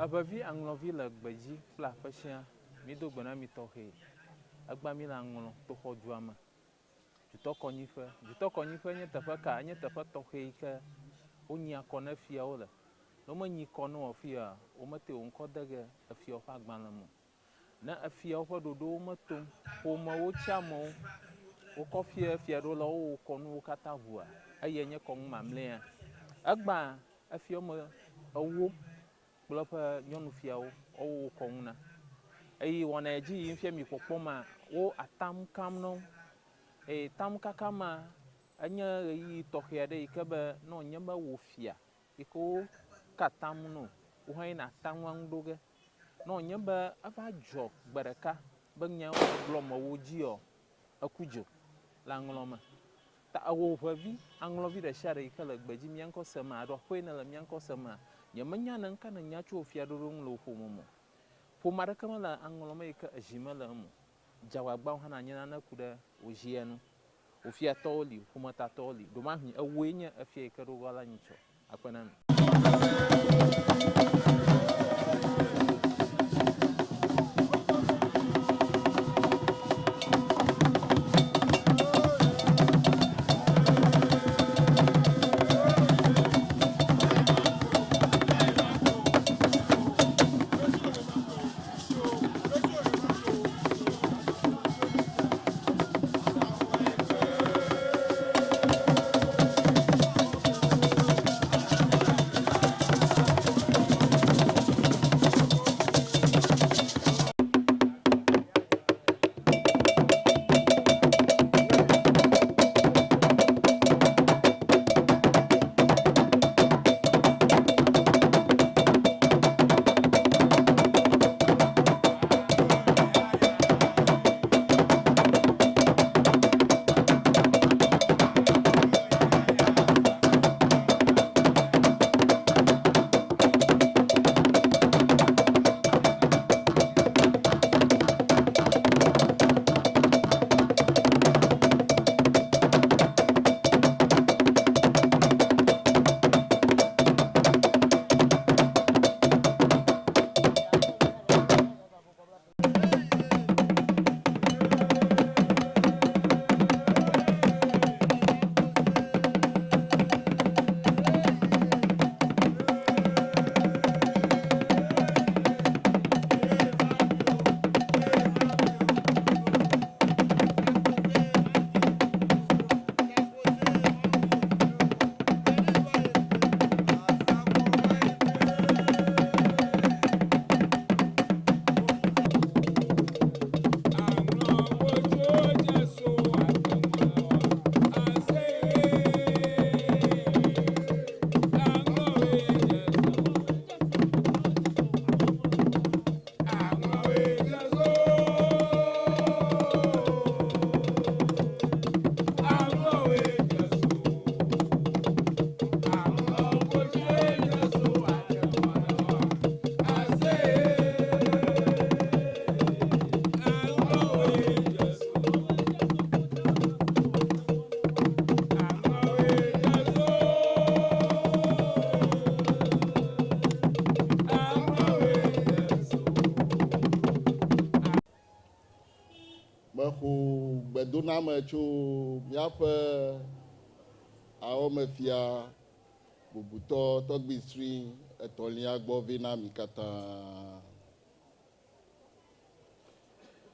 Abavi aŋlɔvi le gbedzi kple aƒesia mido gbe na mi tɔxɛ egba mi le aŋlɔ to xɔ dua me dzutɔkɔnyiƒe nye teƒe ka nye teƒe tɔxɛ yi ke wonyi akɔ na fiawo le ne womenyi kɔ ne wɔ fia womete wo ŋkɔ de ge efiawo ƒe agbalẽ me ne efiawo ƒe ɖoɖowo metom ƒomewo tsi amewo wokɔ fiaɖolawo wo kɔnuwo katã ʋua eye nye kɔnu mamlɛa egba efiawo me ewo kple ƒe nyɔnufiawo wo kɔnu na eye wɔna edzi yim fia mi kpɔkpɔma wo atam kam no eye tamkaka ma enye ɣeyiɣi tɔxɛ aɖe yi ke be ne wònye be wo fia yi ke wo ka tam no wo hã yina tam ŋu ɖo ge ne wònye be eva dzɔ gbe ɖeka be nyawo gblɔ me wo dzi eku dzo le aŋlɔ me ta ewɔ ʋevi aŋlɔvi ɖe sia ɖe yi ke le gbedzi mía ŋkɔ sema aɖo aƒe ne le mía ŋkɔ sema nyemenya ne ŋka ne nya tso fiaɖoɖo ŋu le wo ƒome me ƒome aɖeke me le aŋlɔ me yi ke ezi me le eme dzawagbawo hã nanye nane ku ɖe wo zia nu wo fiatɔwo li ƒometatɔwo li domahi ewoe nye efia yi ke ɖo va la nyitsɔ akpe na mi. Bedoname tso míaƒe awɔmefia bubutɔ tɔgbisri etɔ̃lia gbɔ vɛ na mi katã.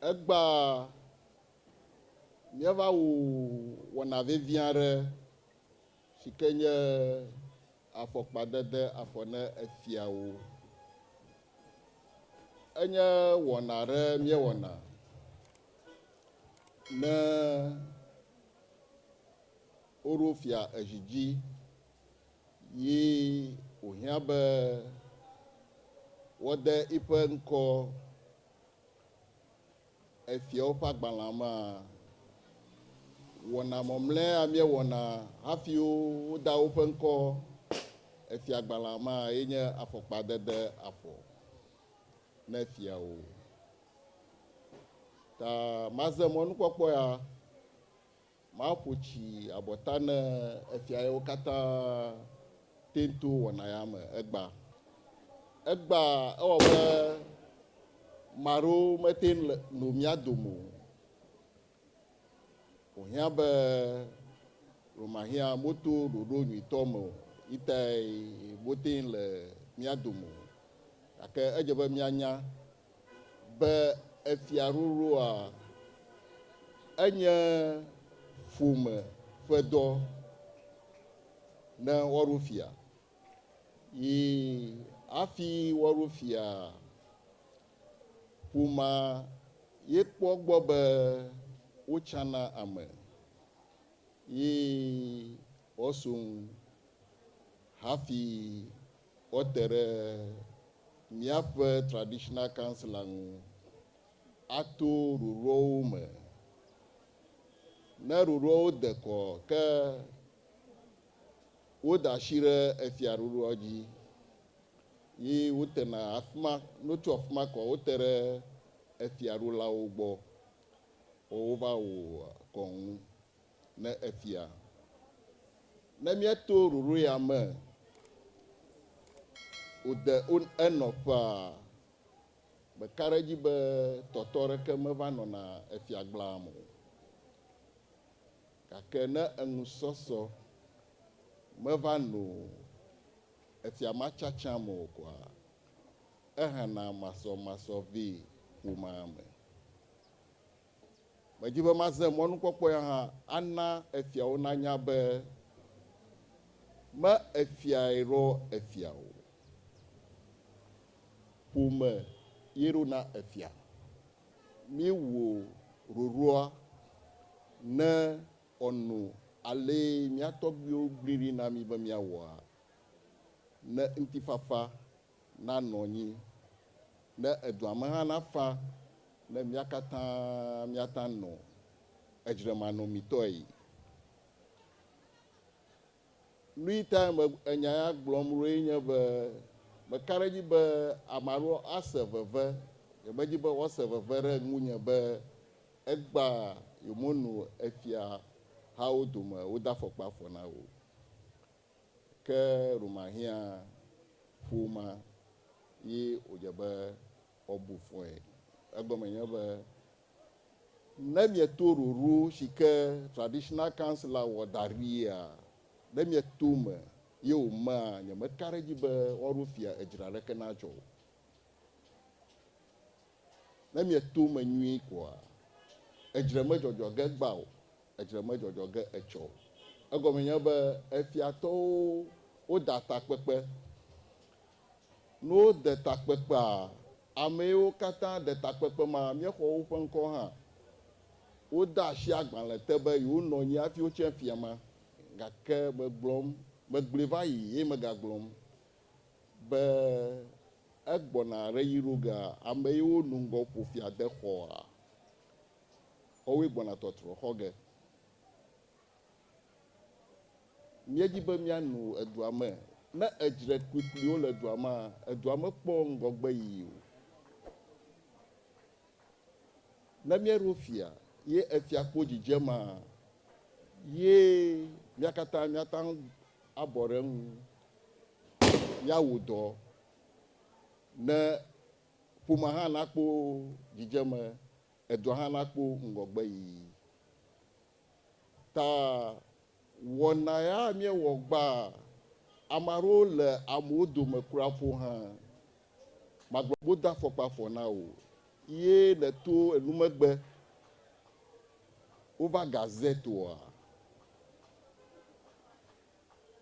Egba míava wo wɔna vevi aɖe si ke nye afɔkpadede afɔ ne efiawo. Enye wɔna aɖe míewɔna ne orofia edzidzi yi ohia be wɔde iƒe ŋkɔ efiawo ƒe agbalẽ me wɔna mɔmlɛa míewɔna hafi woda woƒe ŋkɔ efia agbalẽ me ye nye afɔkpadede afɔ ne fiawo. Ta maze mɔnukpɔkpɔ ya maƒo tsi abɔta ne efia yewo katã tento wɔna ya me egba ewɔ be maɖewo mete no mía dome o. Wòhiã be romahia moto ɖoɖo nyuitɔ me o yita mote le mía dome o. Gake edze be míanya be efia ɖoɖoa enye ƒome ƒe dɔ ne wɔɖo fia yi hafi wɔɖo fia ƒoma ye kpɔ gbɔ be wotsana ame yi wɔsum hafi wɔte ɖe míaƒe traditional council ŋu ato ɖoɖowo me. Ne ɖoɖowo de kɔ ke woda asi ɖe efia ɖoɖoa dzi yi wotena afi ma, notso afi ma kɔ wote ɖe efiaɖolawo gbɔ wova wɔ kɔnu ne efia. Ne míeto ɖoɖo ya me wòde enɔƒea meka ɖe edzi be tɔtɔ ɖeke meva nɔna efia gblẽa me o. Gake ne enusɔsɔ meva no efia ma tsatsa me o koa ehena masɔmasɔ vɛ ƒomea me. Medzi be maze mɔnukpɔkpɔ ya hã ana efiawo nanya be me efia ɖɔ efia o. Ƒome ye ɖona efia. Míewɔ ɖoɖoa ne ɔno ale mía tɔgbuiwo gblĩ ɖi na mí be míawɔa ne ŋutifafa nanɔ anyi ne edua me hã nafa ne mía katã míata nɔ edzremanɔmitɔe. Nu yi ta enya ya gblɔm ɖo ye nye be meka ɖe edzi be ame aɖewo ase veve yemedzi be woase veve ɖe ŋunye be egba yemonu efia hawo dome woda afɔkpa afɔ na wo. Ke romahia ƒoma ye wòdze be wobu fɔe. Egɔme nye be ne mieto ɖoɖo si ke traditional council wɔ da ɖia ne mieto me ye wòmea nyemeka ɖe edzi be woaɖo fia edzra ɖeke nadzɔ o. Ne mieto me nyuie koa edzre medzɔdzɔ ge gba o, edzre medzɔdzɔ ge etsɔ o. Egɔme nye be efiatɔwo woda takpekpe. Ne wode takpekpea ame yiwo katã de takpekpe ma míexɔ woƒe ŋkɔ hã woda asi agbalẽ te be yewonɔ anyi hafi wotse fia ma. Gake megblɔe va yi ye megagblɔm be egbɔna ɖe yi ɖo gea ame yiwo nu ŋgɔ ƒo fia de xɔa woawoe gbɔna tɔtrɔ xɔ ge. Míedzi be míanu edua me ne edzre kpuikpuiwo le edua mea edua mekpɔ ŋgɔgbe yiyi o. Ne míeɖo fia ye efia kpɔ dzidzemea ye mía katã míata abɔ ɖe eŋu míawɔ dɔ ne ƒomea hã nakpɔ dzidzeme edua hã nakpɔ ŋgɔgbe yiyi. Ta wɔna ya míewɔ gbaa ame aɖewo le amewo dome kura ƒo hã magblɔ be wodo afɔkpa afɔ na o ye le to enumegbe wova gazette oa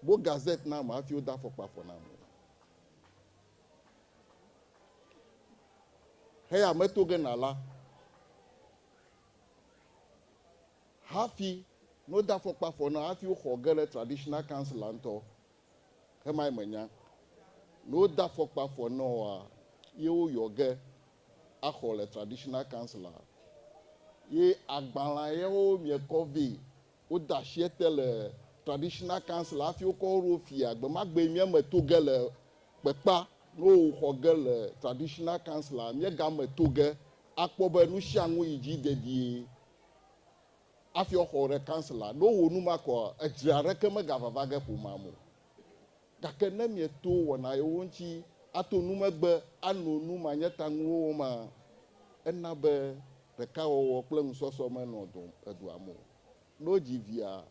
bo gazette na me hafi wodo afɔkpa afɔ na me. Heya meto ge na la hafi no da fɔkpa fɔ na hafi xɔ ge le traditional council la ŋutɔ hema menya no da fɔkpa fɔ na wa ye woyɔ ge axɔ le traditional council la ye agbalẽ yewo miekɔ vɛ woda asi te le traditional council hafi wokɔ wo fia gbemagbe mieme to ge le kpekpa no xɔ ge le traditional council la miegame to ge akpɔ be nu sia nu yi dzi dedie hafi xɔ ɖe council la no wo nu ma kɔ edzre aɖeke megavava ge ƒomea mo gake ne mieto wɔna yewo ŋuti ato numegbe ano nu manyetanuwo ma ena be ɖekawɔwɔ kple nusɔsɔ menɔ edua me o no dzi via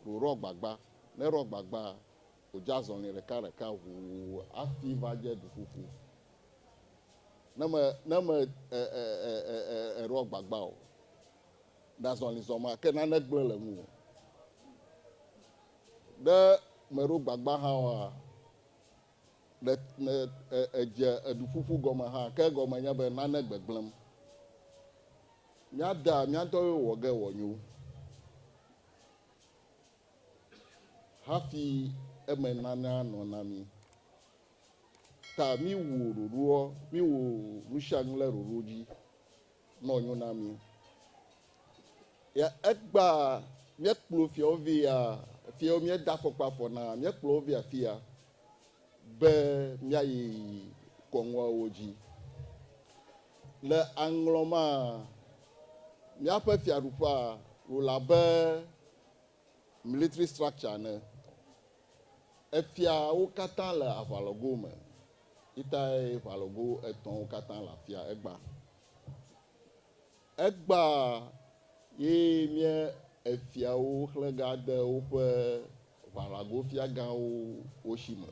wòrɔ gbagba ne rɔ gbagba wòdze azɔli ɖeka ʋuu hafi va dze duƒuƒu ne me rɔ gbagba o ɖe azɔli zɔma ke nane gblẽ le ŋu o ne meɖo gbagba hã oa ne edze eduƒuƒu gɔme hã ke gɔme nye be nane gbegblẽm míada míatɔwo wɔ ge wònyo hafi eme nane anɔ na mi ta mi wo ɖoɖoa mi wo nu sia nu le ɖoɖo dzi nɔ nyo na mi ya egba míekplɔ fiawo vɛ ya fiawo míeda fɔkpa fɔ na míekplɔ wo vɛ afia be míayi kɔŋuawo dzi le aŋlɔma míaƒe fiaɖuƒea wòle abe military structure ne efiawo katã le aʋalɔgo me itae ʋalɔgo etɔ̃wo katã le afia egba ye mie efiawo xlẽ ga de woƒe ʋalago fiagãwo wo si me